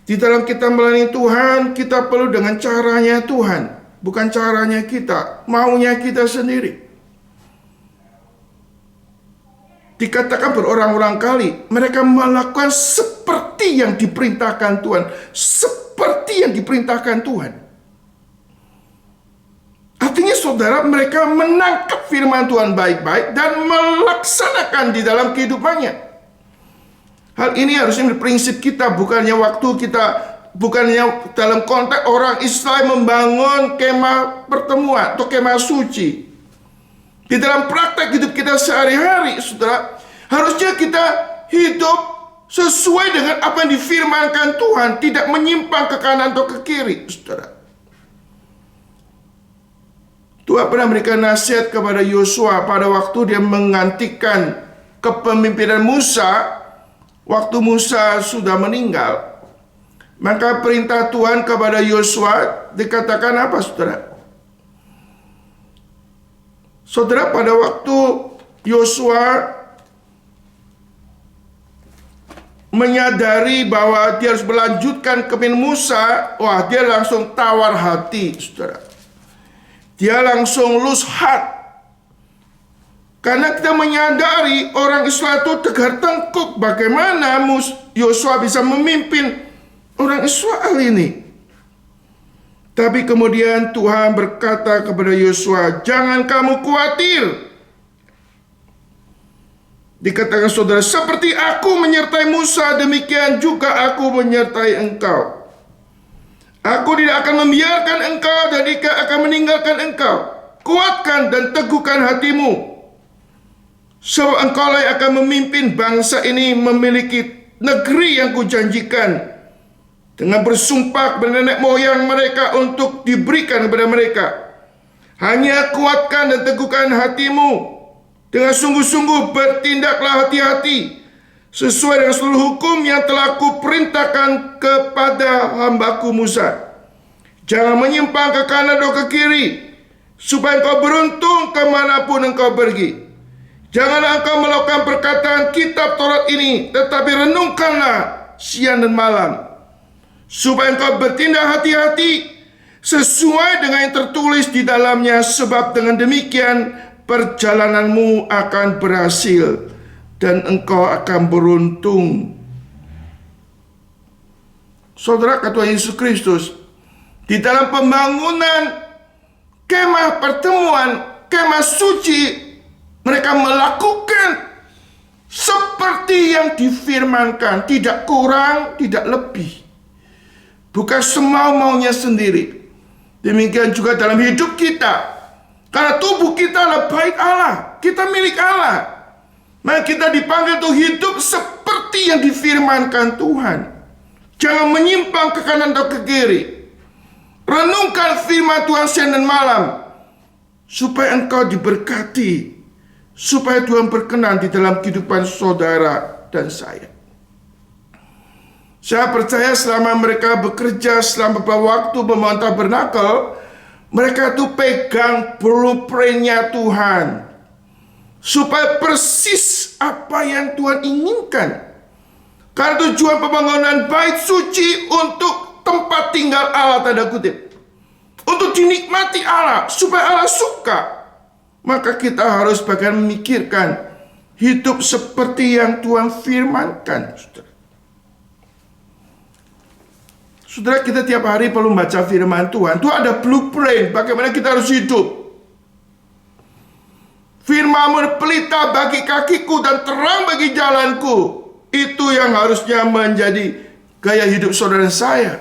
di dalam kita melayani Tuhan, kita perlu dengan caranya Tuhan, bukan caranya kita, maunya kita sendiri. Dikatakan berulang-ulang kali, mereka melakukan seperti yang diperintahkan Tuhan, seperti yang diperintahkan Tuhan. Artinya, saudara, mereka menangkap firman Tuhan baik-baik dan melaksanakan di dalam kehidupannya. Hal ini harusnya menjadi prinsip kita, bukannya waktu kita, bukannya dalam konteks orang Islam membangun kemah pertemuan atau kemah suci. Di dalam praktek hidup kita sehari-hari, saudara, harusnya kita hidup sesuai dengan apa yang difirmankan Tuhan, tidak menyimpang ke kanan atau ke kiri, saudara. Tuhan pernah memberikan nasihat kepada Yosua pada waktu dia menggantikan kepemimpinan Musa, waktu Musa sudah meninggal, maka perintah Tuhan kepada Yosua dikatakan apa, saudara? Saudara, pada waktu Yosua menyadari bahwa dia harus melanjutkan kepemimpinan Musa, wah, dia langsung tawar hati, saudara. Dia langsung lose heart. Karena kita menyadari orang Israel itu tegar tengkuk, bagaimana Yosua bisa memimpin orang Israel ini. Tapi kemudian Tuhan berkata kepada Yosua, jangan kamu khawatir. Dikatakan saudara, seperti aku menyertai Musa, demikian juga aku menyertai engkau. Aku tidak akan membiarkan engkau dan tidak akan meninggalkan engkau. Kuatkan dan teguhkan hatimu. Sebab engkau yang akan memimpin bangsa ini memiliki negeri yang kujanjikan. Dengan bersumpah kepada nenek moyang mereka untuk diberikan kepada mereka. Hanya kuatkan dan teguhkan hatimu. Dengan sungguh-sungguh bertindaklah hati-hati sesuai dengan seluruh hukum yang telah kuperintahkan kepada hambaku Musa. Jangan menyimpang ke kanan atau ke kiri, supaya engkau beruntung kemanapun engkau pergi. Janganlah engkau melakukan perkataan kitab Taurat ini, tetapi renungkanlah siang dan malam, supaya engkau bertindak hati-hati sesuai dengan yang tertulis di dalamnya, sebab dengan demikian perjalananmu akan berhasil dan engkau akan beruntung. Saudara, kata Yesus Kristus, di dalam pembangunan kemah pertemuan, kemah suci, mereka melakukan seperti yang difirmankan, tidak kurang, tidak lebih. Bukan semau-maunya sendiri. Demikian juga dalam hidup kita. Karena tubuh kita adalah bait Allah, kita milik Allah. Maka kita dipanggil untuk hidup seperti yang difirmankan Tuhan. Jangan menyimpang ke kanan atau ke kiri. Renungkan firman Tuhan siang dan malam, supaya engkau diberkati, supaya Tuhan berkenan di dalam kehidupan saudara dan saya. Saya percaya selama mereka bekerja selama beberapa waktu membangun tabernakel, mereka itu pegang blueprint-nya Tuhan, supaya persis apa yang Tuhan inginkan. Karena tujuan pembangunan bait suci untuk tempat tinggal Allah, tanda kutip, untuk dinikmati Allah, supaya Allah suka. Maka kita harus bagian memikirkan hidup seperti yang Tuhan firmankan. Saudara, kita tiap hari perlu baca firman Tuhan. Itu ada blueprint bagaimana kita harus hidup. Firman-Mu pelita bagi kakiku dan terang bagi jalanku. Itu yang harusnya menjadi gaya hidup saudara dan saya.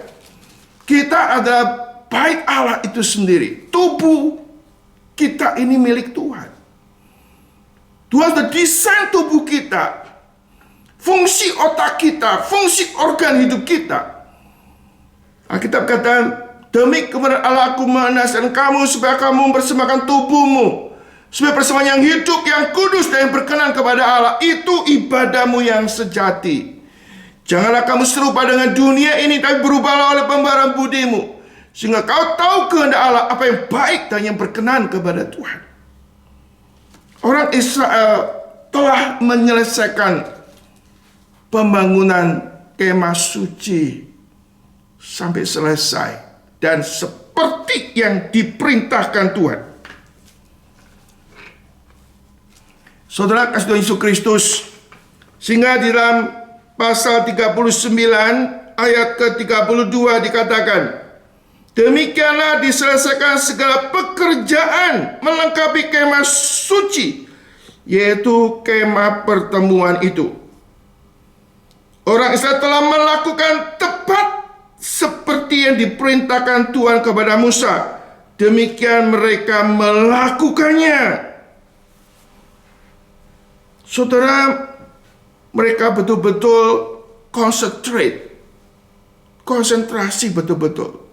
Kita adalah bait Allah itu sendiri. Tubuh kita ini milik Tuhan. Tuhan sudah desain tubuh kita, fungsi otak kita, fungsi organ hidup kita. Alkitab kata, demi kebenaran Allah aku menasihatkan kamu supaya kamu mempersembahkan tubuhmu sebagai persembahan yang hidup, yang kudus dan yang berkenan kepada Allah. Itu ibadahmu yang sejati. Janganlah kamu serupa dengan dunia ini, tapi berubahlah oleh pembaharuan budimu, sehingga kau tahu kehendak Allah, apa yang baik dan yang berkenan kepada Tuhan. Orang Israel telah menyelesaikan pembangunan kemah suci sampai selesai, dan seperti yang diperintahkan Tuhan. Saudara kasih Tuhan Yesus Kristus, sehingga di dalam pasal 39 ayat ke-32 dikatakan, demikianlah diselesaikan segala pekerjaan melengkapi kemah suci, yaitu kemah pertemuan itu. Orang Israel telah melakukan tepat seperti yang diperintahkan Tuhan kepada Musa. Demikian mereka melakukannya. Saudara, mereka betul-betul konsentrasi betul-betul.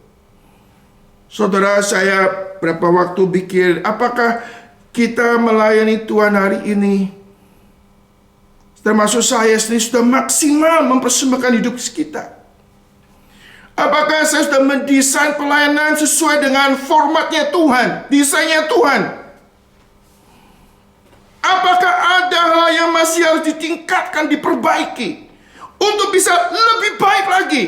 Saudara, saya berapa waktu pikir, apakah kita melayani Tuhan hari ini termasuk saya sendiri, sudah maksimal mempersembahkan hidup kita? Apakah saya sudah mendesain pelayanan sesuai dengan formatnya Tuhan, desainnya Tuhan? Apakah ada hal yang masih harus ditingkatkan, diperbaiki untuk bisa lebih baik lagi?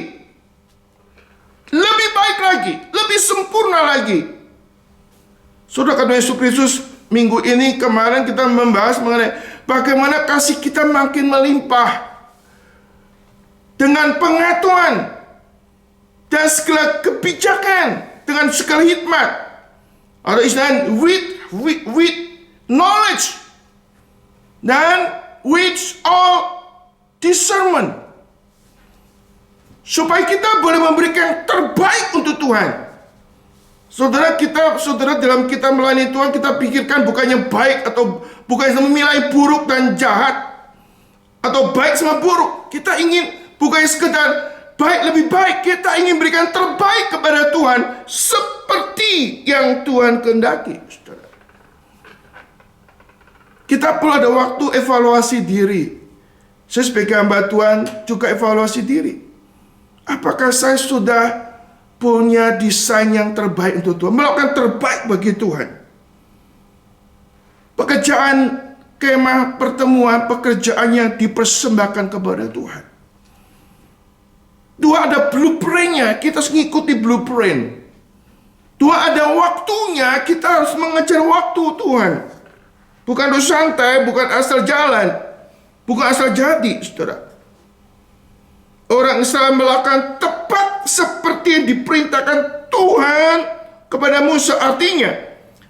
Lebih baik lagi, lebih sempurna lagi. Saudara kandung Yesus Kristus, minggu ini kemarin kita membahas mengenai bagaimana kasih kita makin melimpah dengan pengetahuan dan segala kebijakan, dengan segala hikmat. Ada istilah with knowledge dan with all discernment, supaya kita boleh memberikan yang terbaik untuk Tuhan. Saudara dalam kita melayani Tuhan, kita pikirkan bukan yang baik atau bukan yang memilih buruk dan jahat atau baik sama buruk. Kita ingin bukan sekedar baik lebih baik, kita ingin berikan terbaik kepada Tuhan seperti yang Tuhan kehendaki. Saudara, kita perlu ada waktu evaluasi diri. Saya sebagai hamba Tuhan juga evaluasi diri. Apakah saya sudah punya desain yang terbaik untuk Tuhan, melakukan terbaik bagi Tuhan? Pekerjaan kemah pertemuan, pekerjaannya dipersembahkan kepada Tuhan. Dua, ada blueprintnya, kita harus mengikuti blueprint. Dua, ada waktunya, kita harus mengejar waktu Tuhan. Bukan harus santai, bukan asal jalan, bukan asal jadi, saudara. Orang Israel melakukan tepat seperti yang diperintahkan Tuhan kepada Musa. Artinya,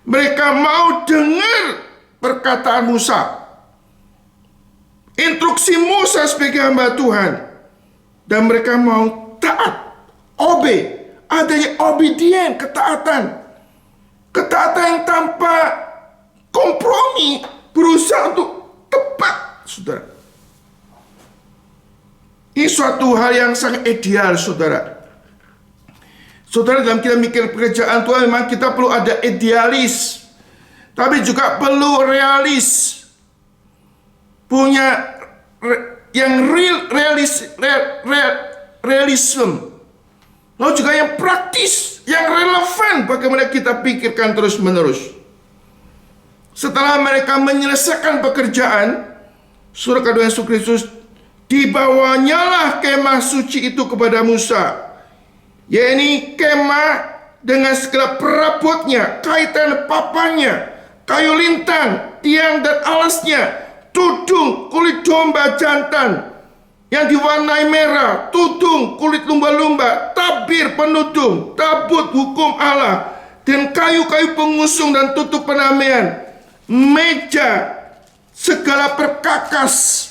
mereka mau dengar perkataan Musa, instruksi Musa sebagai hamba Tuhan. Dan mereka mau taat, obey, adanya obedient, ketaatan. Ketaatan yang tanpa kompromi, berusaha untuk tepat, saudara. Ini suatu hal yang sangat ideal, saudara. Saudara, dalam kita mikir pekerjaan Tuhan, memang kita perlu ada idealis, tapi juga perlu realis. Punya yang realism. Lalu juga yang praktis, yang relevan bagaimana kita pikirkan terus menerus. Setelah mereka menyelesaikan pekerjaan, Saudara kandung Yesus Kristus, dibawanyalah kemah suci itu kepada Musa, yaitu kemah dengan segala perabotnya, kaitan papannya, kayu lintang, tiang dan alasnya, tudung kulit domba jantan yang diwarnai merah, tudung kulit lumba-lumba, tabir penudung, tabut hukum Allah, dan kayu-kayu pengusung dan tutup penamaian, meja, segala perkakas,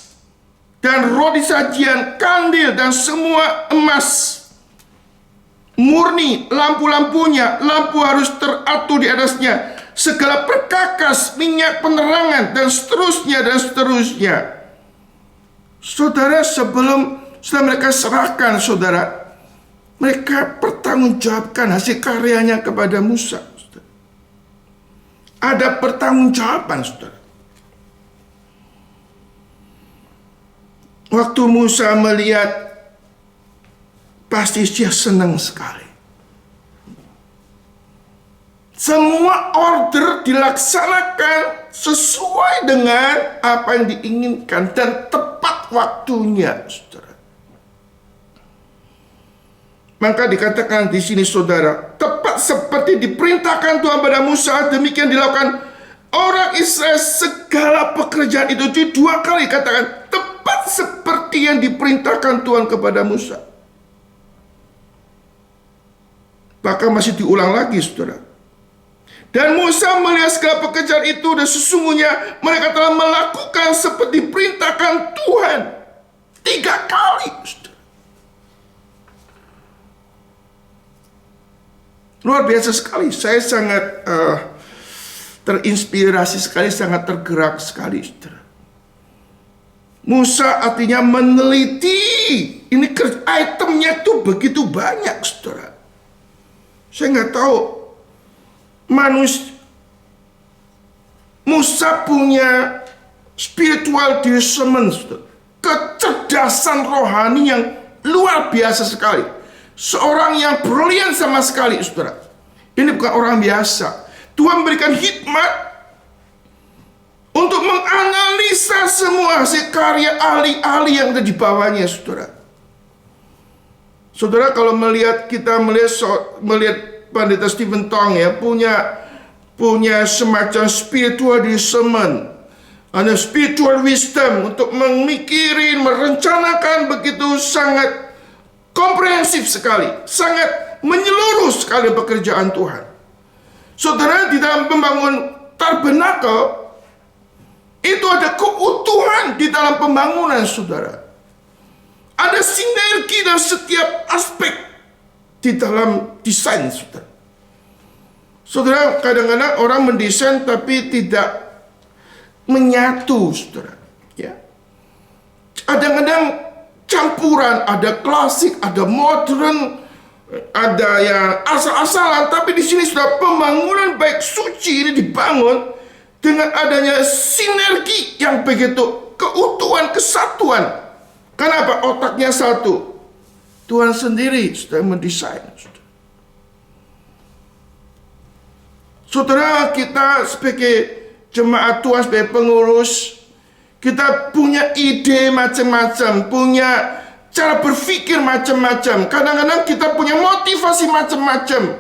dan roti sajian, kandil, dan semua emas murni, lampu-lampunya, lampu harus teratur di atasnya, segala perkakas, minyak penerangan, dan seterusnya, dan seterusnya. Saudara, sebelum mereka serahkan, saudara, mereka pertanggungjawabkan hasil karyanya kepada Musa. Saudara. Ada pertanggungjawaban, saudara. Waktu Musa melihat, pasti dia senang sekali. Semua order dilaksanakan sesuai dengan apa yang diinginkan dan tepat waktunya, saudara. Maka dikatakan di sini, saudara, tepat seperti diperintahkan Tuhan pada Musa, demikian dilakukan orang Israel segala pekerjaan itu. Jadi dua kali katakan tepat seperti yang diperintahkan Tuhan kepada Musa. Bahkan masih diulang lagi, saudara. Dan Musa melihat segala pekerjaan itu, dan sesungguhnya mereka telah melakukan seperti perintahkan Tuhan 3 kali. Luar biasa sekali. Saya sangat terinspirasi sekali, sangat tergerak sekali, saudara. Musa artinya meneliti. Ini itemnya tuh begitu banyak, saudara. Saya nggak tahu. Musa punya spiritual discernment, saudara. kecerdasan rohani yang luar biasa sekali. Seorang yang brilian sama sekali, saudara. Ini bukan orang biasa. Tuhan berikan hikmat untuk menganalisa semua hasil karya ahli-ahli yang ada di bawahnya, saudara. Saudara, kalau kita melihat Pendeta Stephen Tong ya, punya semacam spiritual discernment, ada spiritual wisdom untuk memikirin, merencanakan begitu sangat komprehensif sekali, sangat menyeluruh sekali pekerjaan Tuhan. Saudara, di dalam membangun tabernakel itu ada keutuhan di dalam pembangunan, saudara. Ada sinergi dalam setiap aspek di dalam desain, saudara. Saudara, kadang-kadang orang mendesain tapi tidak menyatu, saudara. Ya. Kadang-kadang campuran, ada klasik, ada modern, ada yang asal-asalan. Tapi di sini sudah pembangunan baik suci ini dibangun dengan adanya sinergi yang begitu, keutuhan, kesatuan. Kenapa? Otaknya satu. Tuhan sendiri sudah mendesain. Saudara, kita sebagai jemaat Tuhan, sebagai pengurus, kita punya ide macam-macam, punya cara berpikir macam-macam. Kadang-kadang kita punya motivasi macam-macam,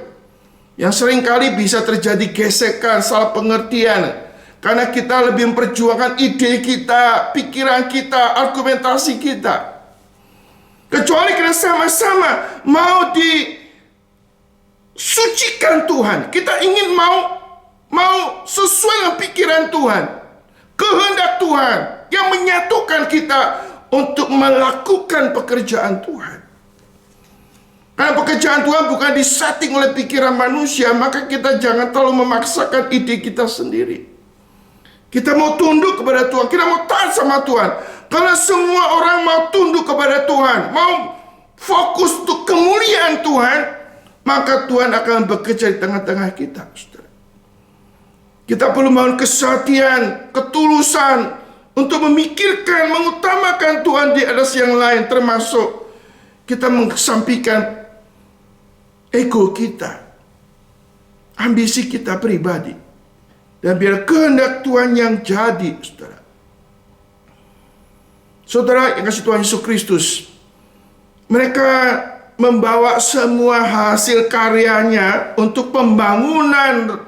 yang seringkali bisa terjadi gesekan, salah pengertian. Karena kita lebih memperjuangkan ide kita, pikiran kita, argumentasi kita. Kecuali kita sama-sama mau disucikan Tuhan. Kita ingin mau sesuai dengan pikiran Tuhan, kehendak Tuhan yang menyatukan kita untuk melakukan pekerjaan Tuhan. Karena pekerjaan Tuhan bukan disetting oleh pikiran manusia, maka kita jangan terlalu memaksakan ide kita sendiri. Kita mau tunduk kepada Tuhan, kita mau taat sama Tuhan. Karena semua orang mau tunduk kepada Tuhan, mau fokus untuk kemuliaan Tuhan, maka Tuhan akan bekerja di tengah-tengah kita, saudara. Kita perlu membangun kesatian, ketulusan untuk memikirkan, mengutamakan Tuhan di atas yang lain, termasuk kita mengesampingkan ego kita, ambisi kita pribadi. Dan biar kehendak Tuhan yang jadi, saudara. Saudara yang kasih Tuhan Yesus Kristus, mereka membawa semua hasil karyanya untuk pembangunan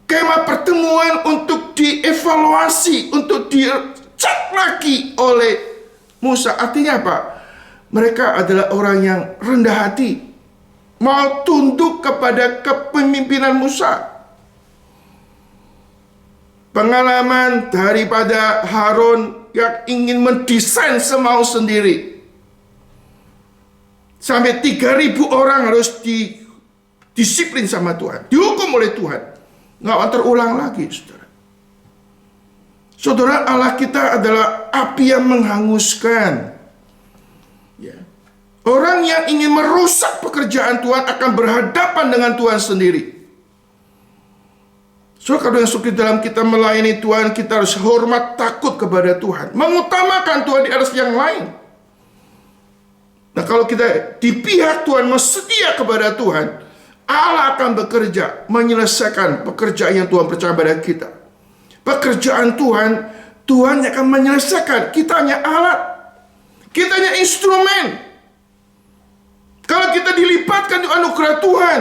kemah pertemuan, untuk dievaluasi, untuk dicek lagi oleh Musa. Artinya apa? Mereka adalah orang yang rendah hati, mau tunduk kepada kepemimpinan Musa. Pengalaman daripada Harun yang ingin mendesain semau sendiri. Sampai 3.000 orang harus disiplin sama Tuhan, dihukum oleh Tuhan. Nggak akan terulang lagi, saudara. Saudara, Allah kita adalah api yang menghanguskan. Ya. Orang yang ingin merusak pekerjaan Tuhan akan berhadapan dengan Tuhan sendiri. So, kalau yang suka dalam kita melayani Tuhan, kita harus hormat, takut kepada Tuhan, mengutamakan Tuhan di atas yang lain. Nah, kalau kita di pihak Tuhan, setia kepada Tuhan, Allah akan bekerja, menyelesaikan pekerjaan yang Tuhan percaya pada kita. Pekerjaan Tuhan, Tuhan yang akan menyelesaikan. Kita hanya alat, kita hanya instrumen. Kalau kita dilibatkan di anugerah Tuhan,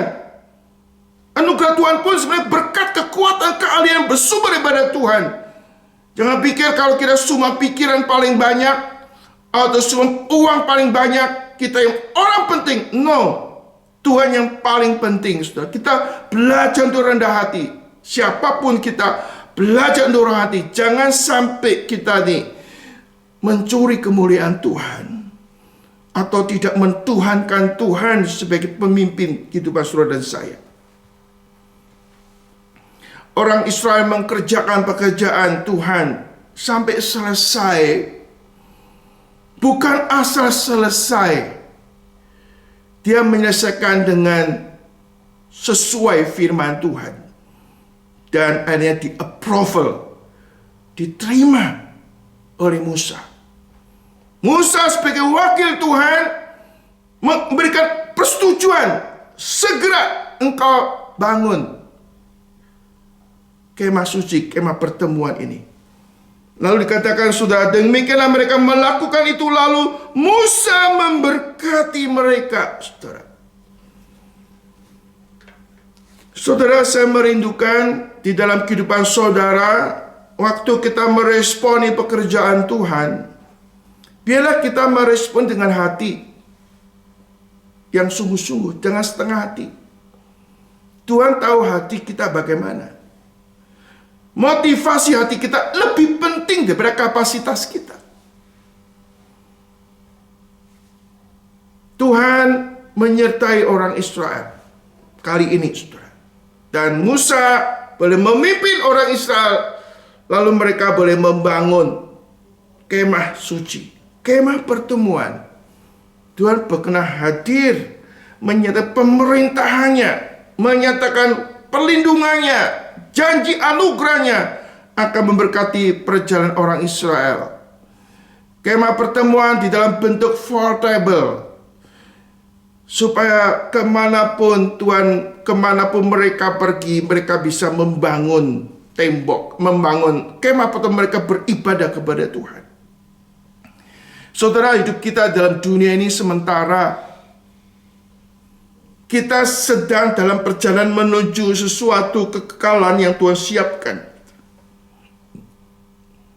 anugerah Tuhan pun sebenarnya berkat, kekuatan, keahlian bersumber daripada Tuhan. Jangan pikir kalau kita semua pikiran paling banyak atau semua uang paling banyak, kita yang orang penting. No, Tuhan yang paling penting, saudara. Kita belajar untuk rendah hati. Siapapun kita, belajar untuk rendah hati. Jangan sampai kita mencuri kemuliaan Tuhan, atau tidak mentuhankan Tuhan sebagai pemimpin kehidupan saudara dan saya. Orang Israel mengerjakan pekerjaan Tuhan sampai selesai. Bukan asal selesai. Dia menyelesaikan dengan sesuai firman Tuhan. Dan akhirnya di-approval, diterima oleh Musa. Musa sebagai wakil Tuhan memberikan persetujuan, segera engkau bangun kemah suci, kemah pertemuan ini. Lalu dikatakan, sudah demikianlah mereka melakukan itu, lalu Musa memberkati mereka. Saudara, saya merindukan di dalam kehidupan saudara, waktu kita meresponi pekerjaan Tuhan, biarlah kita merespon dengan hati yang sungguh-sungguh, jangan setengah hati. Tuhan tahu hati kita bagaimana. Motivasi hati kita lebih penting daripada kapasitas kita. Tuhan menyertai orang Israel kali ini, saudara. Dan Musa boleh memimpin orang Israel, lalu mereka boleh membangun kemah suci, kemah pertemuan. Tuhan berkenan hadir, menyatakan pemerintahannya, menyatakan perlindungannya, janji anugerahnya akan memberkati perjalanan orang Israel. Kemah pertemuan di dalam bentuk portable, supaya kemanapun mereka pergi, mereka bisa membangun tembok, membangun kemah pertemuan, mereka beribadah kepada Tuhan. Saudara, hidup kita dalam dunia ini sementara. Kita sedang dalam perjalanan menuju sesuatu kekekalan yang Tuhan siapkan.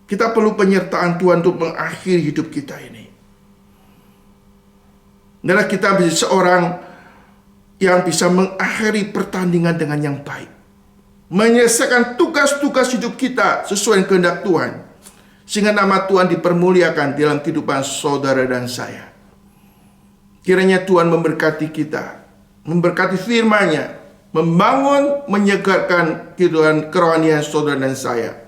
Kita perlu penyertaan Tuhan untuk mengakhiri hidup kita ini. Adalah kita menjadi seorang yang bisa mengakhiri pertandingan dengan yang baik, menyelesaikan tugas-tugas hidup kita sesuai dengan kehendak Tuhan, sehingga nama Tuhan dipermuliakan dalam kehidupan saudara dan saya. Kiranya Tuhan memberkati kita, memberkati firman-Nya, membangun, menyegarkan kehidupan kerohanian saudara dan saya.